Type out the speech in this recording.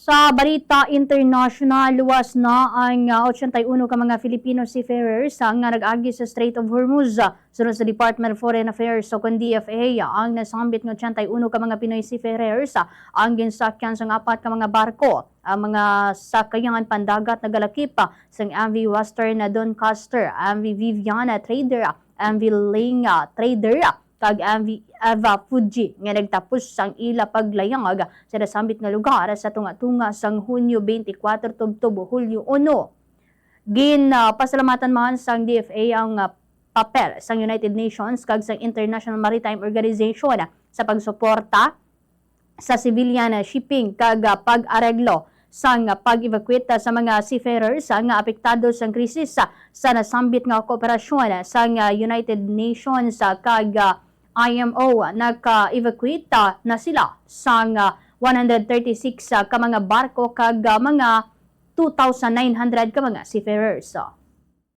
Sa balita international, luwas na ang 81 ka mga Filipino seafarers ang nag-agi sa Strait of Hormuz. Sunod sa Department of Foreign Affairs o kung DFA, ang nasambit ng 81 ka mga Pinoy seafarers ang ginsakyan sa 4 ka mga barko. Ang mga sakayangan pandagat na galakip sa MV Western Doncaster, MV Viviana Trader, MV Linga Trader, kag MV Eva Fuji nga nagtapos sang ila paglayangag sa nasambit nga lugar sa tunga-tunga sang Hunyo 24 tubtob Hulyo 1. Pasalamatan man sang DFA ang papel sang United Nations kag sang International Maritime Organization sa pagsuporta sa civilian shipping kag pag-areglo sang pag-evacuate sa mga seafarers nga apektado sang krisis sa nasambit nga kooperasyon sang United Nations kag IMO. Naka-evacuate na sila sang 136 ka mga barko kag mga 2,900 ka mga seafarers.